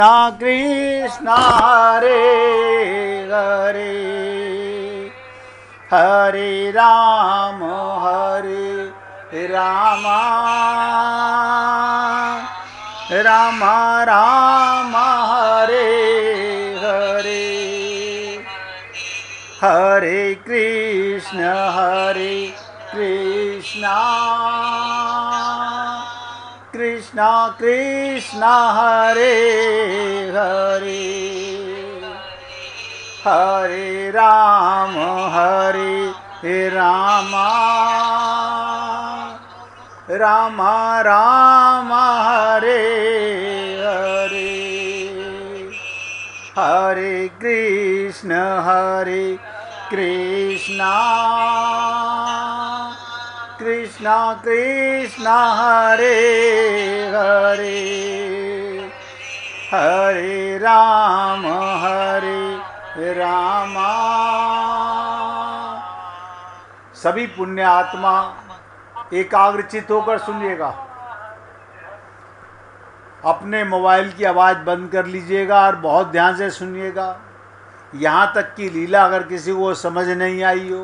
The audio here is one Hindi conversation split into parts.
कृष्ण हरे हरे हरे राम राम राम हरे हरे हरे कृष्ण कृष्ण कृष्ण हरे हरे हरे राम राम राम हरे हरे हरे कृष्ण कृष्ण कृष्ण हरे हरे हरे राम सभी पुण्य आत्मा एकाग्रचित होकर सुनिएगा। अपने मोबाइल की आवाज़ बंद कर लीजिएगा और बहुत ध्यान से सुनिएगा। यहाँ तक कि लीला अगर किसी को समझ नहीं आई हो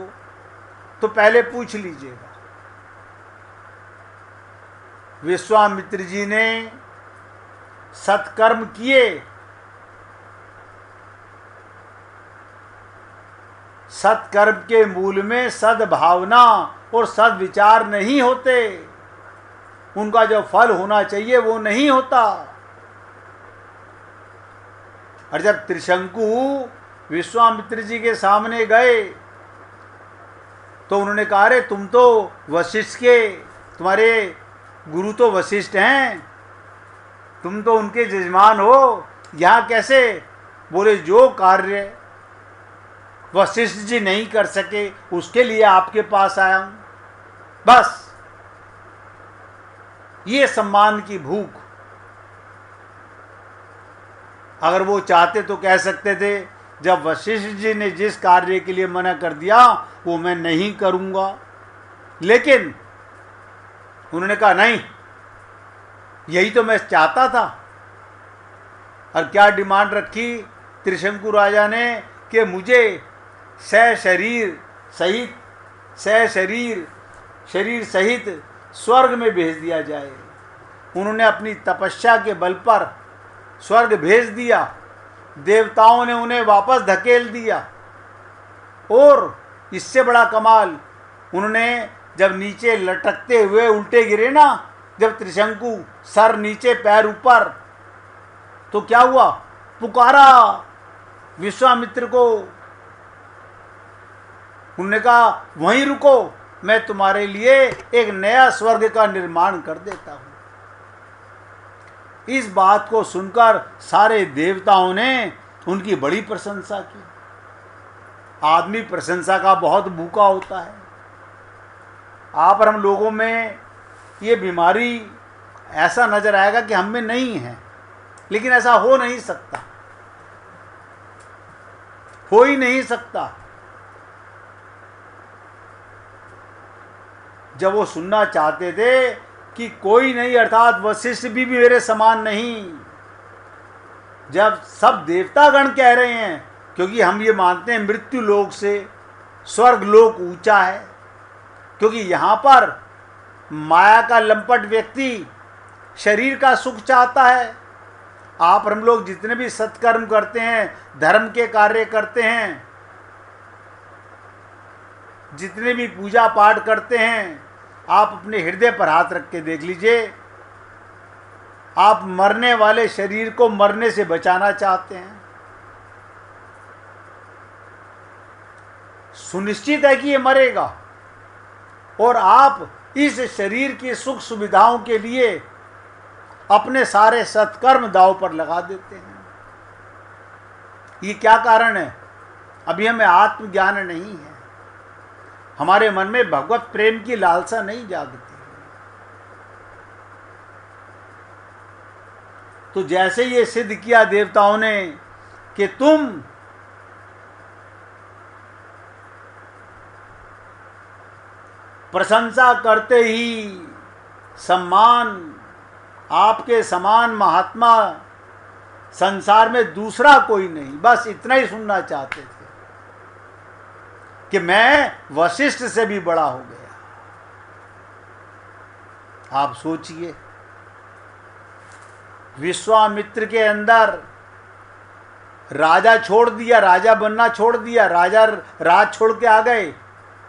तो पहले पूछ लीजिएगा। विश्वामित्र जी ने सत्कर्म किए, सत्कर्म के मूल में सद्भावना और सद्विचार नहीं होते। उनका जो फल होना चाहिए वो नहीं होता। और जब त्रिशंकु विश्वामित्र जी के सामने गए तो उन्होंने कहा, अरे तुम तो वशिष्ठ के, तुम्हारे गुरु तो वशिष्ठ हैं, तुम तो उनके जजमान हो, यहाँ कैसे? बोले जो कार्य वशिष्ठ जी नहीं कर सके उसके लिए आपके पास आया हूं। बस ये सम्मान की भूख। अगर वो चाहते तो कह सकते थे, जब वशिष्ठ जी ने जिस कार्य के लिए मना कर दिया वो मैं नहीं करूंगा, लेकिन उन्होंने कहा नहीं, यही तो मैं चाहता था। और क्या डिमांड रखी त्रिशंकु राजा ने कि मुझे शरीर सहित स्वर्ग में भेज दिया जाए। उन्होंने अपनी तपस्या के बल पर स्वर्ग भेज दिया, देवताओं ने उन्हें वापस धकेल दिया। और इससे बड़ा कमाल, उन्होंने जब नीचे लटकते हुए उल्टे गिरे ना, जब त्रिशंकु सर नीचे पैर ऊपर, तो क्या हुआ? पुकारा विश्वामित्र को। उन्होंने कहा वहीं रुको, मैं तुम्हारे लिए एक नया स्वर्ग का निर्माण कर देता हूं। इस बात को सुनकर सारे देवताओं ने उनकी बड़ी प्रशंसा की। आदमी प्रशंसा का बहुत भूखा होता है। आप और हम लोगों में ये बीमारी ऐसा नजर आएगा कि हम में नहीं है, लेकिन ऐसा हो नहीं सकता, हो ही नहीं सकता। जब वो सुनना चाहते थे कि कोई नहीं, अर्थात वशिष्ठ भी मेरे समान नहीं, जब सब देवतागण कह रहे हैं, क्योंकि हम ये मानते हैं मृत्यु लोक से स्वर्ग लोक ऊंचा है, क्योंकि यहाँ पर माया का लंपट व्यक्ति शरीर का सुख चाहता है। आप और हम लोग जितने भी सत्कर्म करते हैं, धर्म के कार्य करते हैं, जितने भी पूजा पाठ करते हैं, आप अपने हृदय पर हाथ रख के देख लीजिए। आप मरने वाले शरीर को मरने से बचाना चाहते हैं। सुनिश्चित है कि ये मरेगा, और आप इस शरीर की सुख सुविधाओं के लिए अपने सारे सत्कर्म दांव पर लगा देते हैं। ये क्या कारण है? अभी हमें आत्मज्ञान नहीं है, हमारे मन में भगवत प्रेम की लालसा नहीं जागती। तो जैसे ये सिद्ध किया देवताओं ने कि तुम प्रशंसा करते ही सम्मान, आपके समान महात्मा संसार में दूसरा कोई नहीं, बस इतना ही सुनना चाहते थे कि मैं वशिष्ठ से भी बड़ा हो गया। आप सोचिए, विश्वामित्र के अंदर राजा छोड़ दिया, राजा बनना छोड़ दिया, राजा राज छोड़ के आ गए।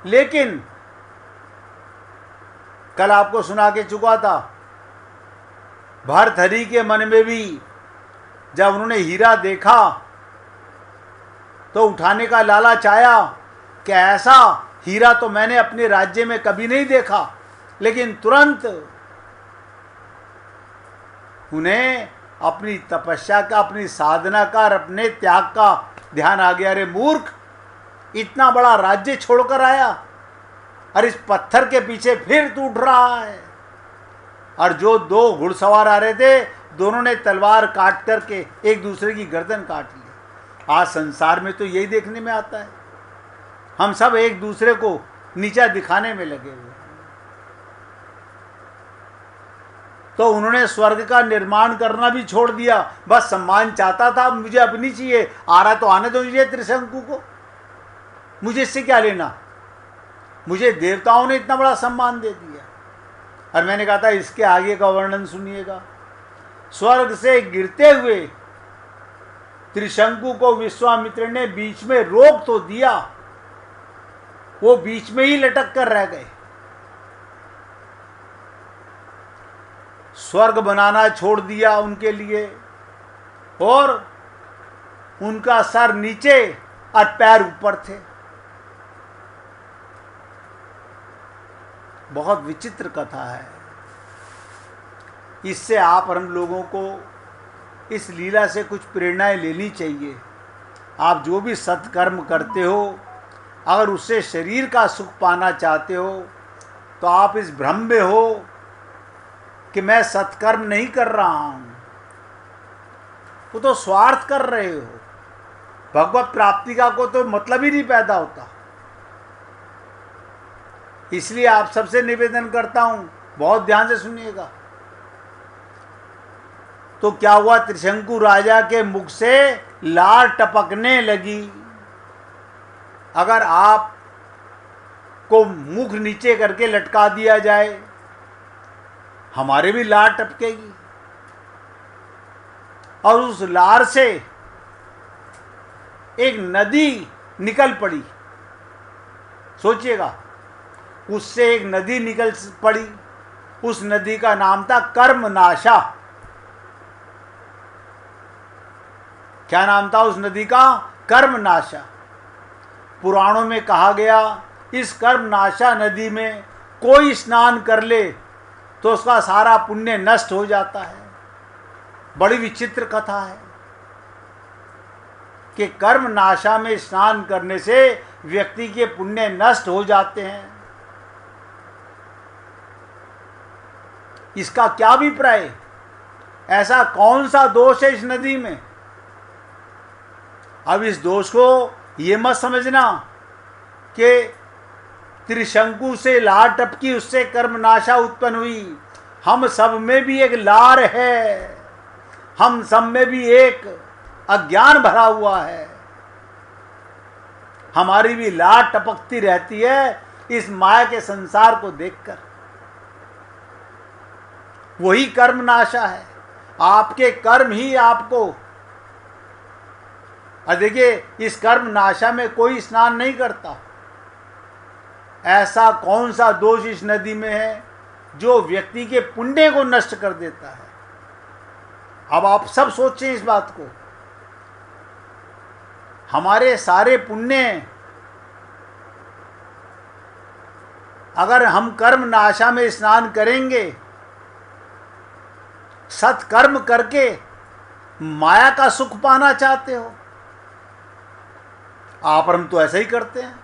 लेकिन कल आपको सुना के चुका था, भर्तहरि के मन में भी जब उन्होंने हीरा देखा तो उठाने का लालच आया कि ऐसा हीरा तो मैंने अपने राज्य में कभी नहीं देखा। लेकिन तुरंत उन्हें अपनी तपस्या का, अपनी साधना का और अपने त्याग का ध्यान आ गया। अरे मूर्ख, इतना बड़ा राज्य छोड़कर आया और इस पत्थर के पीछे फिर तू उठ रहा है। और जो दो घुड़सवार आ रहे थे, दोनों ने तलवार काट करके एक दूसरे की गर्दन काट ली। आज संसार में तो यही देखने में आता है, हम सब एक दूसरे को नीचा दिखाने में लगे हुए। तो उन्होंने स्वर्ग का निर्माण करना भी छोड़ दिया। बस सम्मान चाहता था, मुझे अब नहीं चाहिए, आ रहा तो आने दो मुझे त्रिशंकु को, मुझे इससे क्या लेना। मुझे देवताओं ने इतना बड़ा सम्मान दे दिया। और मैंने कहा था इसके आगे का वर्णन सुनिएगा। स्वर्ग से गिरते हुए त्रिशंकु को विश्वामित्र ने बीच में रोक तो दिया, वो बीच में ही लटक कर रह गए। स्वर्ग बनाना छोड़ दिया उनके लिए, और उनका सर नीचे और पैर ऊपर थे। बहुत विचित्र कथा है। इससे आप और हम लोगों को इस लीला से कुछ प्रेरणाएं लेनी चाहिए। आप जो भी सत्कर्म करते हो, अगर उससे शरीर का सुख पाना चाहते हो, तो आप इस भ्रम में हो कि मैं सत्कर्म नहीं कर रहा हूं, वो तो स्वार्थ कर रहे हो। भगवत प्राप्ति का को तो मतलब ही नहीं पैदा होता। इसलिए आप सबसे निवेदन करता हूं, बहुत ध्यान से सुनिएगा। तो क्या हुआ, त्रिशंकु राजा के मुख से लार टपकने लगी। अगर आप को मुख नीचे करके लटका दिया जाए, हमारे भी लार टपकेगी, और उस लार से एक नदी निकल पड़ी। सोचिएगा, उससे एक नदी निकल पड़ी। उस नदी का नाम था कर्मनाशा। क्या नाम था उस नदी का? कर्मनाशा। पुराणों में कहा गया, इस कर्मनाशा नदी में कोई स्नान कर ले तो उसका सारा पुण्य नष्ट हो जाता है। बड़ी विचित्र कथा है कि कर्मनाशा में स्नान करने से व्यक्ति के पुण्य नष्ट हो जाते हैं। इसका क्या अभिप्राय? ऐसा कौन सा दोष है इस नदी में? अब इस दोष को ये मत समझना कि त्रिशंकु से लार टपकी, उससे कर्मनाशा उत्पन्न हुई। हम सब में भी एक लार है, हम सब में भी एक अज्ञान भरा हुआ है। हमारी भी लार टपकती रहती है इस माया के संसार को देखकर। वही कर्मनाशा है। आपके कर्म ही आपको, और देखिए, इस कर्मनाशा में कोई स्नान नहीं करता। ऐसा कौन सा दोष इस नदी में है जो व्यक्ति के पुण्य को नष्ट कर देता है? अब आप सब सोचें इस बात को। हमारे सारे पुण्य, अगर हम कर्मनाशा में स्नान करेंगे, सत्कर्म करके माया का सुख पाना चाहते हो, आप और हम तो ऐसा ही करते हैं।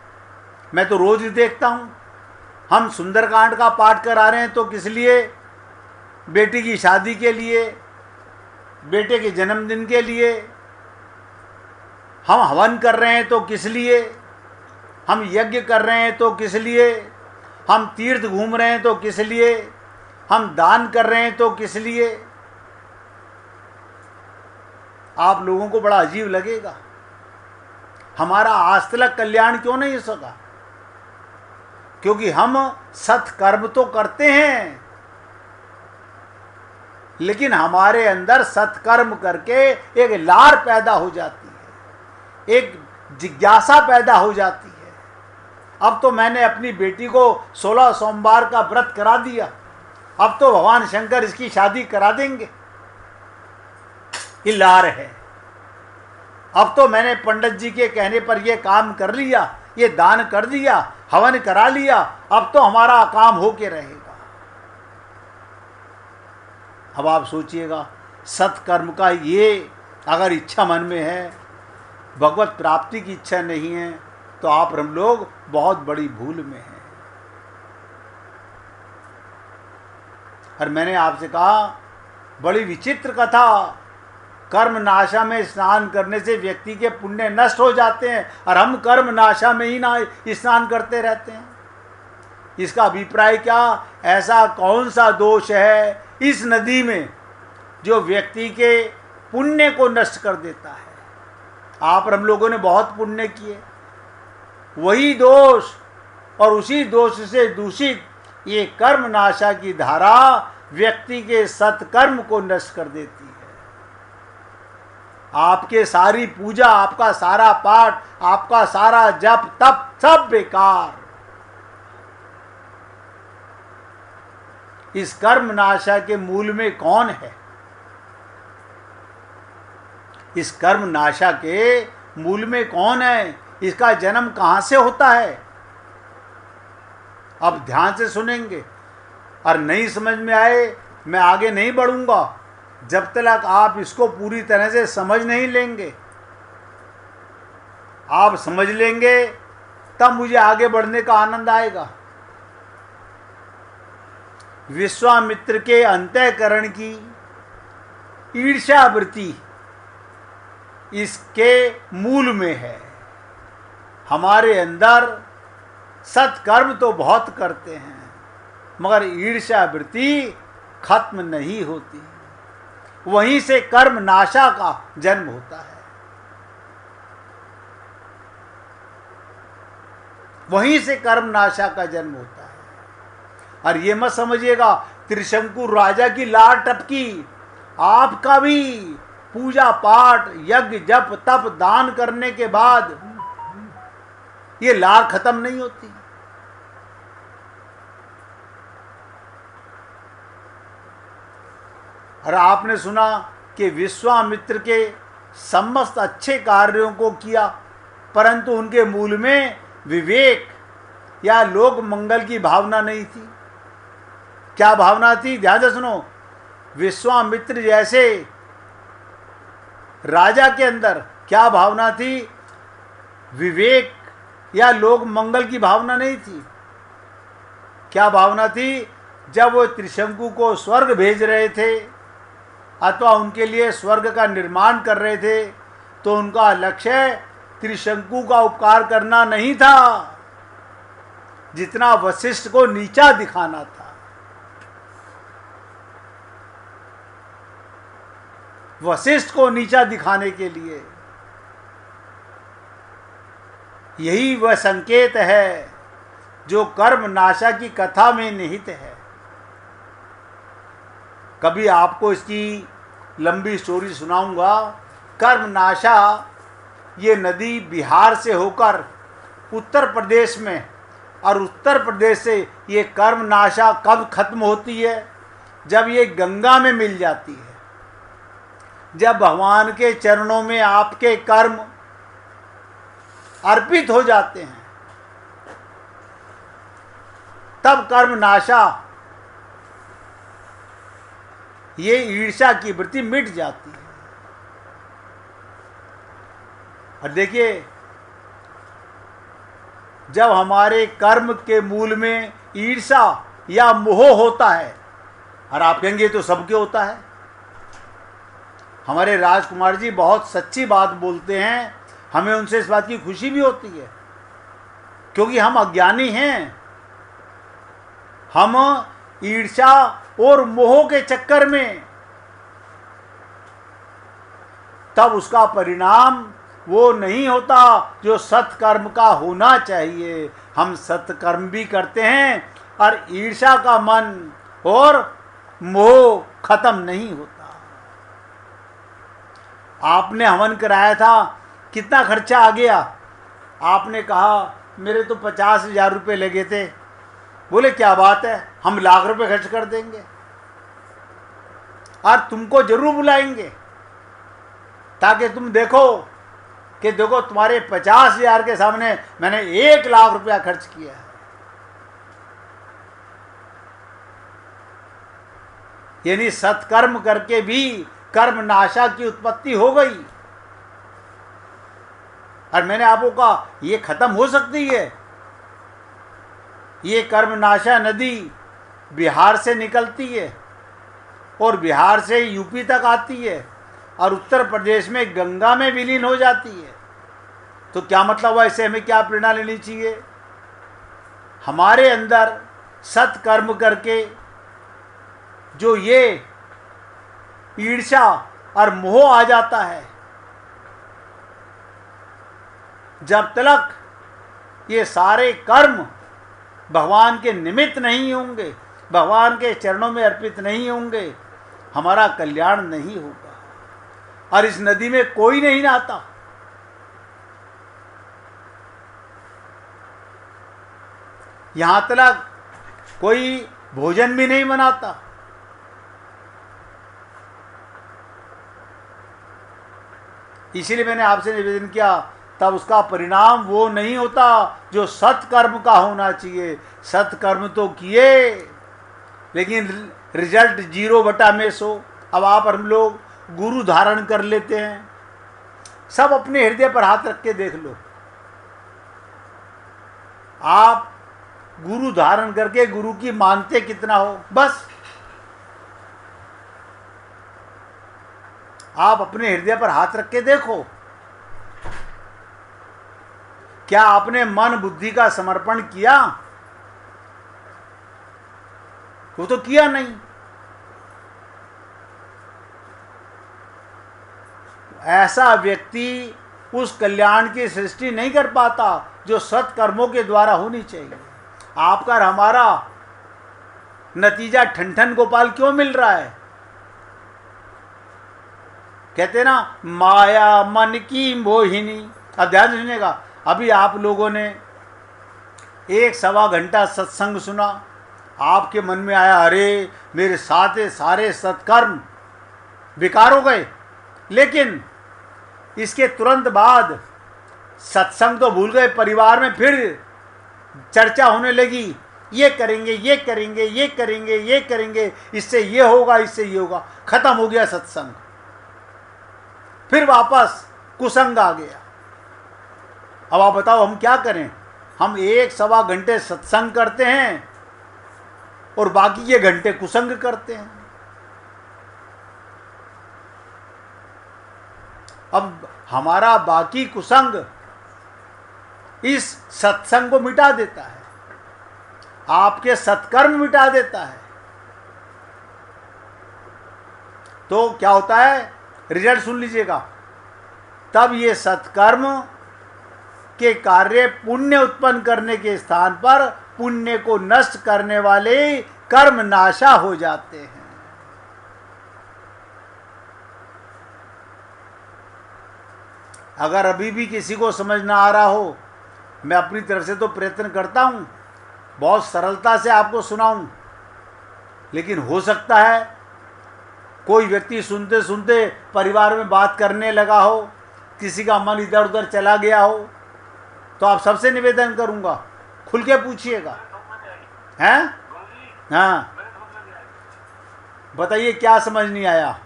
मैं तो रोज ही देखता हूं, हम सुंदरकांड का पाठ करा रहे हैं तो किस लिए? बेटी की शादी के लिए, बेटे के जन्मदिन के लिए। हम हवन कर रहे हैं तो किस लिए? हम यज्ञ कर रहे हैं तो किस लिए? हम तीर्थ घूम रहे हैं तो किस लिए? हम दान कर रहे हैं तो किस लिए? आप लोगों को बड़ा अजीब लगेगा, हमारा आज तक कल्याण क्यों नहीं हो सका? क्योंकि हम सत्कर्म तो करते हैं, लेकिन हमारे अंदर सत्कर्म करके एक लार पैदा हो जाती है, एक जिज्ञासा पैदा हो जाती है। अब तो मैंने अपनी बेटी को 16 सोमवार का व्रत करा दिया, अब तो भगवान शंकर इसकी शादी करा देंगे, ये लार है। अब तो मैंने पंडित जी के कहने पर यह काम कर लिया, ये दान कर दिया, हवन करा लिया, अब तो हमारा काम होके रहेगा। अब आप सोचिएगा, सत्कर्म का ये अगर इच्छा मन में है, भगवत प्राप्ति की इच्छा नहीं है, तो आप हम लोग बहुत बड़ी भूल में हैं। और मैंने आपसे कहा, बड़ी विचित्र कथा, कर्म नाशा में स्नान करने से व्यक्ति के पुण्य नष्ट हो जाते हैं, और हम कर्म नाशा में ही ना स्नान करते रहते हैं। इसका अभिप्राय क्या? ऐसा कौन सा दोष है इस नदी में जो व्यक्ति के पुण्य को नष्ट कर देता है? आप हम लोगों ने बहुत पुण्य किए, वही दोष और उसी दोष से दूषित ये कर्म नाशा की धारा व्यक्ति के सत्कर्म को नष्ट कर देती है। आपके सारी पूजा, आपका सारा पाठ, आपका सारा जप तप सब बेकार। इस कर्म नाशा के मूल में कौन है? इस कर्म नाशा के मूल में कौन है? इसका जन्म कहां से होता है? अब ध्यान से सुनेंगे, और नहीं समझ में आए मैं आगे नहीं बढ़ूंगा जब तक आप इसको पूरी तरह से समझ नहीं लेंगे। आप समझ लेंगे तब मुझे आगे बढ़ने का आनंद आएगा। विश्वामित्र के अंतःकरण की ईर्ष्यावृत्ति इसके मूल में है। हमारे अंदर सत्कर्म तो बहुत करते हैं, मगर ईर्ष्यावृत्ति खत्म नहीं होती, वहीं से कर्म नाशा का जन्म होता है। वहीं से कर्म नाशा का जन्म होता है। और ये मत समझिएगा त्रिशंकु राजा की लार टपकी, आपका भी पूजा पाठ यज्ञ जप तप दान करने के बाद ये लार खत्म नहीं होती। और आपने सुना कि विश्वामित्र के समस्त अच्छे कार्यों को किया, परंतु उनके मूल में विवेक या लोक मंगल की भावना नहीं थी। क्या भावना थी? ध्यान से सुनो। विश्वामित्र जैसे राजा के अंदर क्या भावना थी? विवेक या लोक मंगल की भावना नहीं थी। क्या भावना थी? जब वो त्रिशंकु को स्वर्ग भेज रहे थे अथवा उनके लिए स्वर्ग का निर्माण कर रहे थे, तो उनका लक्ष्य त्रिशंकु का उपकार करना नहीं था, जितना वशिष्ठ को नीचा दिखाना था। वशिष्ठ को नीचा दिखाने के लिए यही वह संकेत है जो कर्म नाशा की कथा में निहित है। कभी आपको इसकी लंबी स्टोरी सुनाऊंगा। कर्म नाशा ये नदी बिहार से होकर उत्तर प्रदेश में, और उत्तर प्रदेश से ये कर्म नाशा कब खत्म होती है? जब ये गंगा में मिल जाती है, जब भगवान के चरणों में आपके कर्म अर्पित हो जाते हैं, तब कर्म नाशा ये ईर्ष्या की वृत्ति मिट जाती है। और देखिए, जब हमारे कर्म के मूल में ईर्ष्या या मोह होता है, और आप कहेंगे तो सबके होता है। हमारे राजकुमार जी बहुत सच्ची बात बोलते हैं, हमें उनसे इस बात की खुशी भी होती है, क्योंकि हम अज्ञानी हैं। हम ईर्ष्या और मोह के चक्कर में तब उसका परिणाम वो नहीं होता जो सत्कर्म का होना चाहिए। हम सत्कर्म भी करते हैं और ईर्ष्या का मन और मोह खत्म नहीं होता। आपने हवन कराया था, कितना खर्चा आ गया? आपने कहा मेरे तो 50,000 रुपये लगे थे। बोले क्या बात है, हम लाख रुपए खर्च कर देंगे और तुमको जरूर बुलाएंगे ताकि तुम देखो कि देखो तुम्हारे 50,000 के सामने मैंने 1,00,000 रुपया खर्च किया है। यानी सत्कर्म करके भी कर्म नाशा की उत्पत्ति हो गई। और मैंने आपको कहा ये खत्म हो सकती है। ये कर्म नाशा नदी बिहार से निकलती है और बिहार से यूपी तक आती है और उत्तर प्रदेश में गंगा में विलीन हो जाती है। तो क्या मतलब हुआ? इससे हमें क्या प्रेरणा लेनी चाहिए? हमारे अंदर सत्कर्म करके जो ये ईर्ष्या और मोह आ जाता है, जब तक ये सारे कर्म भगवान के निमित्त नहीं होंगे, भगवान के चरणों में अर्पित नहीं होंगे, हमारा कल्याण नहीं होगा। और इस नदी में कोई नहीं नहाता। यहां तक कोई भोजन भी नहीं बनाता। इसीलिए मैंने आपसे निवेदन किया, तब उसका परिणाम वो नहीं होता जो सत्कर्म का होना चाहिए। सत्कर्म तो किए लेकिन रिजल्ट 0/100। अब आप हम लोग गुरु धारण कर लेते हैं। सब अपने हृदय पर हाथ रख के देख लो। आप गुरु धारण करके गुरु की मानते कितना हो, बस आप अपने हृदय पर हाथ रख के देखो, क्या आपने मन बुद्धि का समर्पण किया? वो तो किया नहीं। ऐसा व्यक्ति उस कल्याण की सृष्टि नहीं कर पाता जो सत्कर्मों के द्वारा होनी चाहिए। आपका और हमारा नतीजा ठन गोपाल क्यों मिल रहा है? कहते ना माया मन की मोहिनी। अब ध्यान सुनिएगा, अभी आप लोगों ने 1-1.25 घंटा सत्संग सुना, आपके मन में आया अरे मेरे सारे सत्कर्म बेकार हो गए। लेकिन इसके तुरंत बाद सत्संग तो भूल गए, परिवार में फिर चर्चा होने लगी, ये करेंगे ये करेंगे ये करेंगे ये करेंगे, इससे ये होगा इससे ये होगा। खत्म हो गया सत्संग, फिर वापस कुसंग आ गया। अब आप बताओ हम क्या करें? हम 1-1.25 घंटे सत्संग करते हैं और बाकी के घंटे कुसंग करते हैं। अब हमारा बाकी कुसंग इस सत्संग को मिटा देता है, आपके सत्कर्म मिटा देता है। तो क्या होता है? रिजल्ट सुन लीजिएगा। तब ये सत्कर्म के कार्य पुण्य उत्पन्न करने के स्थान पर पुण्य को नष्ट करने वाले कर्म नाशा हो जाते हैं। अगर अभी भी किसी को समझ ना आ रहा हो, मैं अपनी तरफ से तो प्रयत्न करता हूँ बहुत सरलता से आपको सुनाऊं, लेकिन हो सकता है कोई व्यक्ति सुनते सुनते परिवार में बात करने लगा हो, किसी का मन इधर उधर चला गया हो, तो आप सबसे निवेदन करूंगा खुल के पूछिएगा। हैं? हाँ बताइए क्या समझ नहीं आया?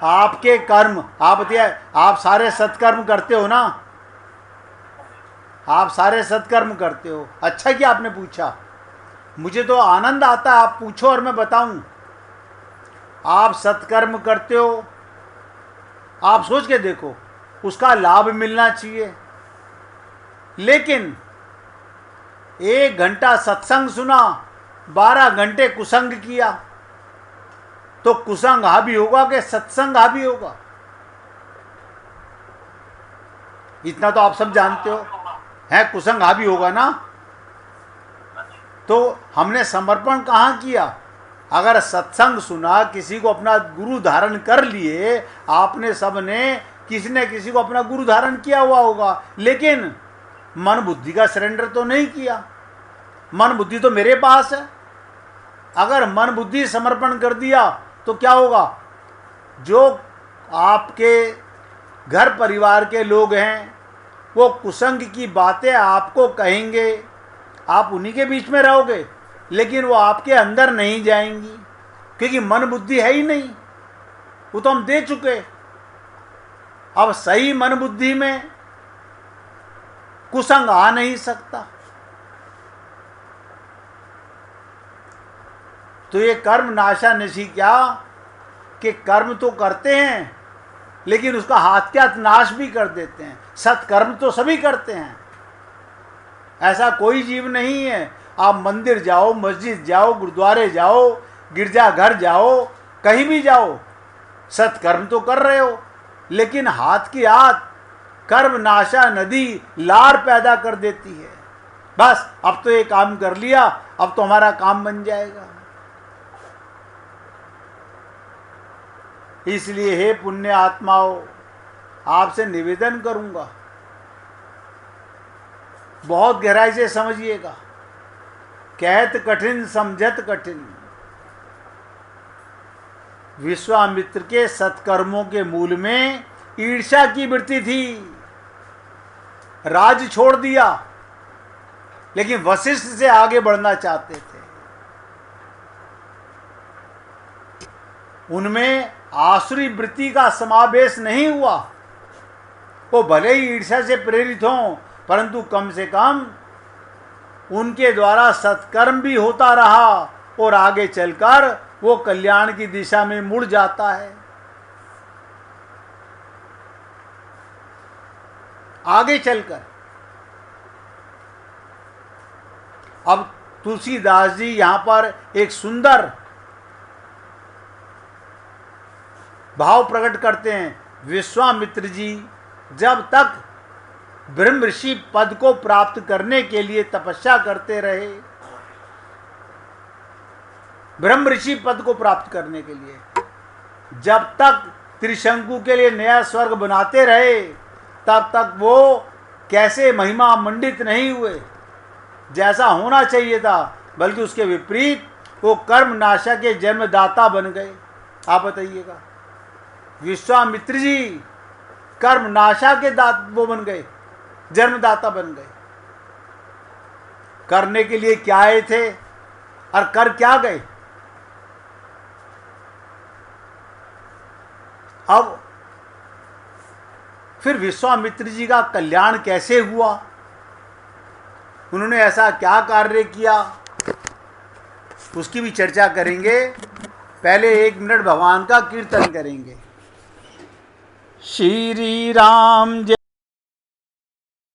आपके कर्म, आप बताइए, आप सारे सत्कर्म करते हो ना? आप सारे सत्कर्म करते हो। अच्छा कि आपने पूछा, मुझे तो आनंद आता है। आप पूछो और मैं बताऊं। आप सत्कर्म करते हो, आप सोच के देखो, उसका लाभ मिलना चाहिए। लेकिन 1 घंटा सत्संग सुना, 12 घंटे कुसंग किया, तो कुसंग हावी होगा कि सत्संग हावी होगा? इतना तो आप सब जानते हो, है कुसंग हावी होगा ना। तो हमने समर्पण कहाँ किया? अगर सत्संग सुना, किसी को अपना गुरु धारण कर लिए, आपने सबने किसी ने किसी को अपना गुरु धारण किया हुआ होगा, लेकिन मन बुद्धि का सरेंडर तो नहीं किया। मन बुद्धि तो मेरे पास है। अगर मन बुद्धि समर्पण कर दिया तो क्या होगा? जो आपके घर परिवार के लोग हैं वो कुसंग की बातें आपको कहेंगे, आप उन्हीं के बीच में रहोगे, लेकिन वो आपके अंदर नहीं जाएंगी, क्योंकि मन बुद्धि है ही नहीं, वो तो हम दे चुके। अब सही मन बुद्धि में कुसंग आ नहीं सकता। तो ये कर्म नाशा नशी क्या कि कर्म तो करते हैं लेकिन उसका हाथ क्या नाश भी कर देते हैं। सत्कर्म तो सभी करते हैं, ऐसा कोई जीव नहीं है। आप मंदिर जाओ, मस्जिद जाओ, गुरुद्वारे जाओ, गिरजाघर जाओ, कहीं भी जाओ, सत्कर्म तो कर रहे हो, लेकिन हाथ की हाथ कर्म नाशा नदी लार पैदा कर देती है। बस अब तो ये काम कर लिया, अब तो हमारा काम बन जाएगा। इसलिए हे पुण्य आत्माओं, आपसे निवेदन करूंगा, बहुत गहराई से समझिएगा। कहत कठिन समझत कठिन। विश्वामित्र के सत्कर्मों के मूल में ईर्ष्या की वृत्ति थी। राज छोड़ दिया, लेकिन वशिष्ठ से आगे बढ़ना चाहते थे। उनमें आसुरी वृत्ति का समावेश नहीं हुआ। वो भले ही ईर्ष्या से प्रेरित हों, परंतु कम से कम उनके द्वारा सत्कर्म भी होता रहा और आगे चलकर वो कल्याण की दिशा में मुड़ जाता है। आगे चलकर अब तुलसीदास जी यहां पर एक सुंदर भाव प्रकट करते हैं। विश्वामित्र जी जब तक ब्रह्म ऋषि पद को प्राप्त करने के लिए तपस्या करते रहे, ब्रह्म ऋषि पद को प्राप्त करने के लिए जब तक त्रिशंकु के लिए नया स्वर्ग बनाते रहे, तब तक वो कैसे महिमा मंडित नहीं हुए जैसा होना चाहिए था, बल्कि उसके विपरीत वो कर्म नाशा के जन्मदाता बन गए। आप बताइएगा, विश्वामित्र जी कर्म नाशा के वो बन गए, जन्मदाता बन गए। करने के लिए क्या आए थे और कर क्या गए? अब फिर विश्वामित्र जी का कल्याण कैसे हुआ, उन्होंने ऐसा क्या कार्य किया, उसकी भी चर्चा करेंगे। पहले 1 मिनट भगवान का कीर्तन करेंगे। श्री राम जय